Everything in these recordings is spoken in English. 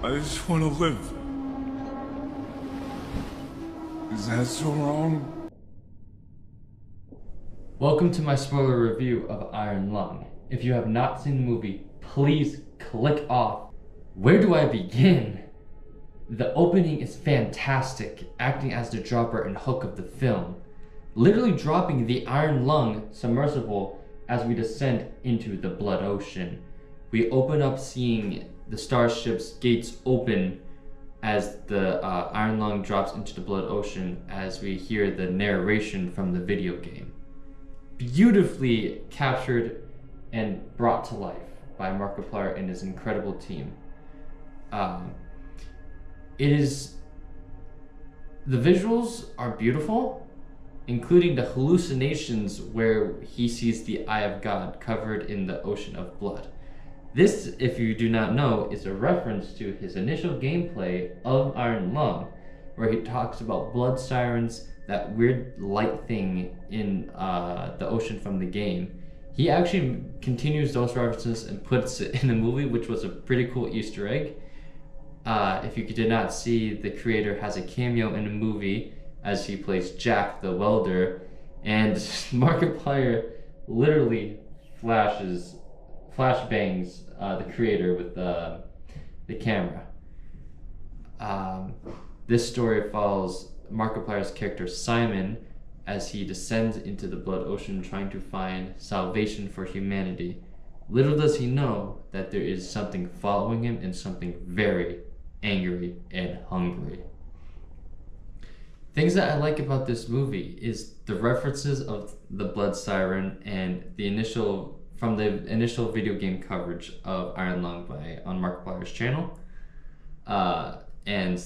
I just want to live. Is that so wrong? Welcome to my spoiler review of Iron Lung. If you have not seen the movie, please click off. Where do I begin? The opening is fantastic, acting as the dropper and hook of the film. Literally dropping the Iron Lung submersible as we descend into the blood ocean. We open up seeing the starship's gates open as the Iron Lung drops into the blood ocean as we hear the narration from the video game. Beautifully captured and brought to life by Markiplier and his incredible team. The visuals are beautiful, including the hallucinations where he sees the Eye of God covered in the ocean of blood. This, if you do not know, is a reference to his initial gameplay of Iron Lung, where he talks about blood sirens, that weird light thing in the ocean from the game. He actually continues those references and puts it in the movie, which was a pretty cool Easter egg. If you did not see, the creator has a cameo in the movie as he plays Jack the welder, and Markiplier literally flashbangs the creator with the camera. This story follows Markiplier's character Simon as he descends into the blood ocean trying to find salvation for humanity. Little does he know that there is something following him and something very angry and hungry. Things that I like about this movie is the references of the blood siren and the initial video game coverage of Iron Lung on Markiplier's channel, and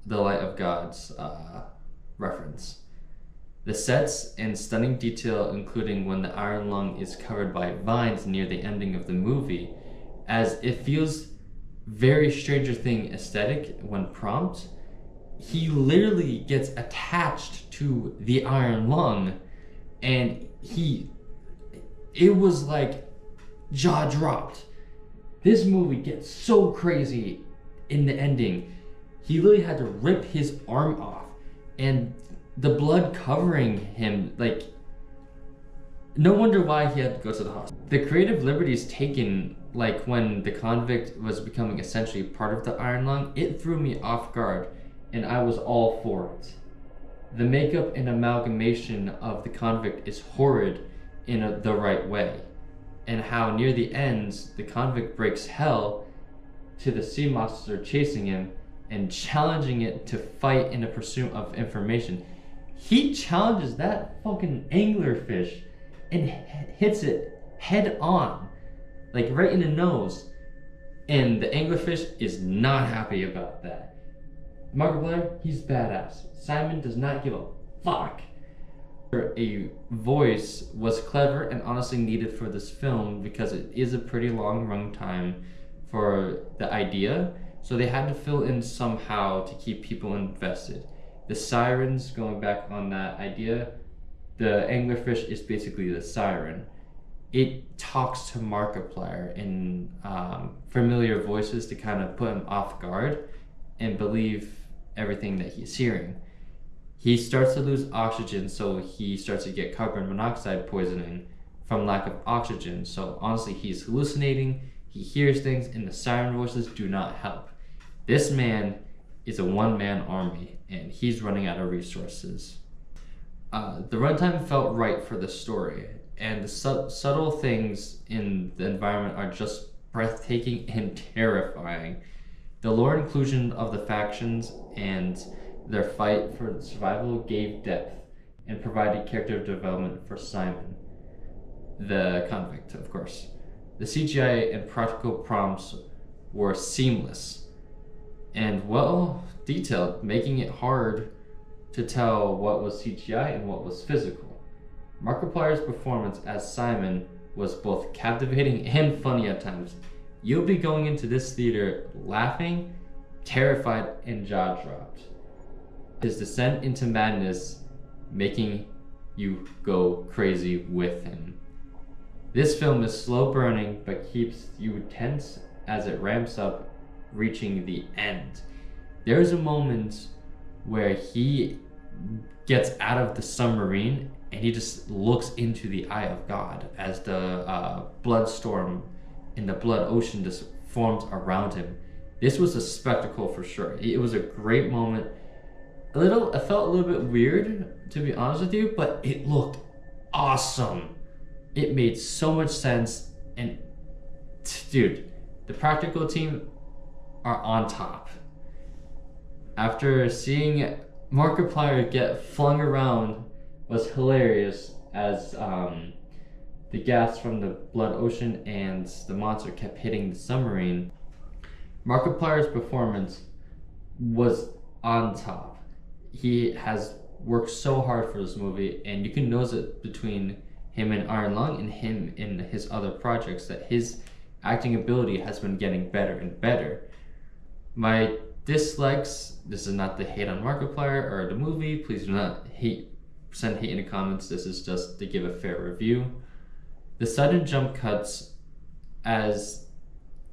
the Light of God's reference. The sets and stunning detail, including when the Iron Lung is covered by vines near the ending of the movie, as it feels very Stranger Things aesthetic when prompt. He literally gets attached to the Iron Lung, and it was like jaw dropped. This movie gets so crazy in the ending. He literally had to rip his arm off, and the blood covering him, like, no wonder why he had to go to the hospital. The creative liberties taken, like when the convict was becoming essentially part of the Iron Lung, it threw me off guard, and I was all for it. The makeup and amalgamation of the convict is horrid in the right way, and how near the end, the convict breaks hell to the sea monster chasing him and challenging it to fight in the pursuit of information. He challenges that fucking anglerfish and hits it head on, like right in the nose, and the anglerfish is not happy about that. Markiplier, he's badass. Simon does not give a fuck. A voice was clever and honestly needed for this film because it is a pretty long run time for the idea, so they had to fill in somehow to keep people invested. The sirens, going back on that idea, the anglerfish is basically the siren. It talks to Markiplier in familiar voices to kind of put him off guard and believe everything that he's hearing. He starts to lose oxygen, so he starts to get carbon monoxide poisoning from lack of oxygen. So honestly, he's hallucinating, he hears things, and the siren voices do not help. This man is a one-man army, and he's running out of resources. The runtime felt right for the story, and the subtle things in the environment are just breathtaking and terrifying. The lore inclusion of the factions and their fight for survival gave depth and provided character development for Simon, the convict, of course. The CGI and practical prompts were seamless and well detailed, making it hard to tell what was CGI and what was physical. Markiplier's performance as Simon was both captivating and funny at times. You'll be going into this theater laughing, terrified, and jaw-dropped. His descent into madness making you go crazy with him. This film is slow burning but keeps you tense as it ramps up reaching the end. There's a moment where he gets out of the submarine and he just looks into the eye of God as the blood storm in the blood ocean just forms around him. This was a spectacle for sure. It was a great moment. It felt a little bit weird, to be honest with you, but it looked awesome. It made so much sense, and dude, the practical team are on top. After seeing Markiplier get flung around was hilarious as the gas from the blood ocean and the monster kept hitting the submarine. Markiplier's performance was on top. He has worked so hard for this movie, and you can notice it between him in Iron Lung and him in his other projects that his acting ability has been getting better and better. My dislikes, this is not the hate on Markiplier or the movie, please do not send hate in the comments, this is just to give a fair review. The sudden jump cuts, as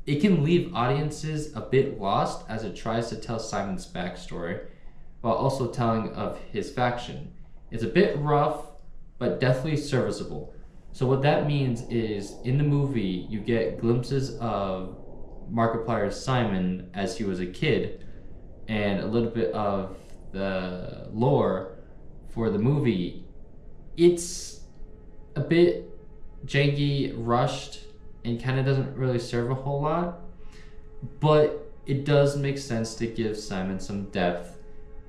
it can leave audiences a bit lost as it tries to tell Simon's backstory while also telling of his faction. It's a bit rough, but definitely serviceable. So what that means is, in the movie, you get glimpses of Markiplier's Simon as he was a kid, and a little bit of the lore for the movie. It's a bit janky, rushed, and kind of doesn't really serve a whole lot, but it does make sense to give Simon some depth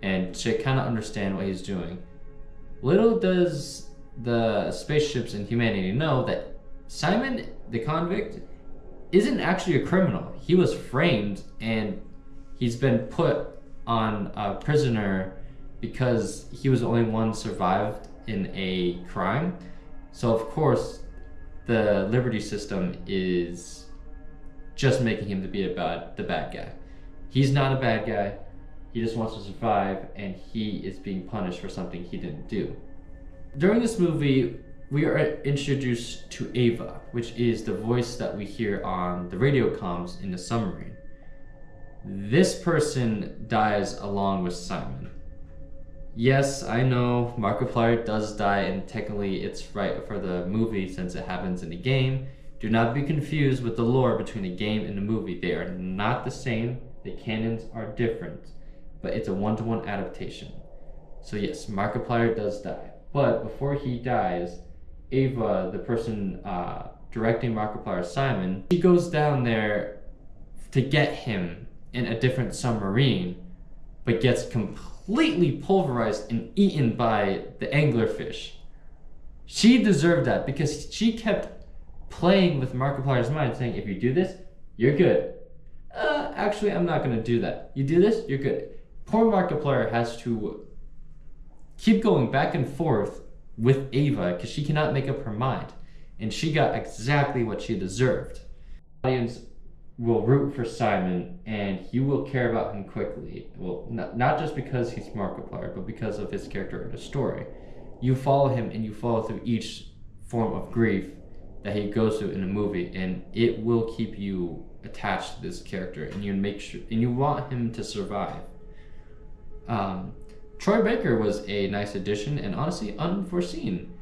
and to kind of understand what he's doing. Little does the spaceships and humanity know that Simon, the convict, isn't actually a criminal. He was framed and he's been put on a prisoner because he was the only one survived in a crime. So of course the Liberty system is just making him to be the bad guy. He's not a bad guy. He just wants to survive, and he is being punished for something he didn't do. During this movie, we are introduced to Ava, which is the voice that we hear on the radio comms in the submarine. This person dies along with Simon. Yes, I know Markiplier does die, and technically it's right for the movie since it happens in the game. Do not be confused with the lore between the game and the movie. They are not the same. The canons are different, but it's a one-to-one adaptation. So yes, Markiplier does die. But before he dies, Ava, the person directing Markiplier's Simon, she goes down there to get him in a different submarine, but gets completely pulverized and eaten by the anglerfish. She deserved that because she kept playing with Markiplier's mind, saying, if you do this, you're good. Actually, I'm not gonna do that. You do this, you're good. Poor Markiplier has to keep going back and forth with Ava because she cannot make up her mind. And she got exactly what she deserved. The audience will root for Simon, and he will care about him quickly. Well, not just because he's Markiplier, but because of his character in the story. You follow him, and you follow through each form of grief that he goes through in the movie, and it will keep you attached to this character, and you want him to survive. Troy Baker was a nice addition, and honestly unforeseen.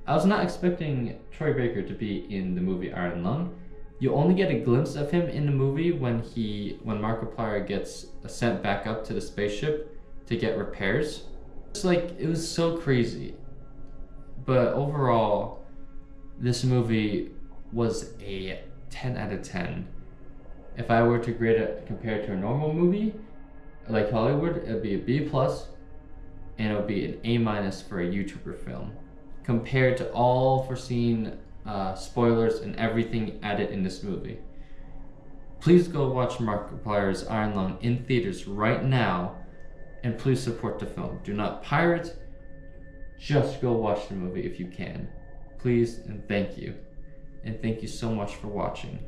I was not expecting Troy Baker to be in the movie Iron Lung. You only get a glimpse of him in the movie when Markiplier gets sent back up to the spaceship to get repairs. It's like, it was so crazy. But overall, this movie was a 10 out of 10. If I were to grade it compared to a normal movie, like Hollywood, it would be a B+, and it would be an A- for a YouTuber film. Compared to all foreseen spoilers and everything added in this movie. Please go watch Markiplier's Iron Lung in theaters right now, and please support the film. Do not pirate, just go watch the movie if you can. Please and thank you. And thank you so much for watching.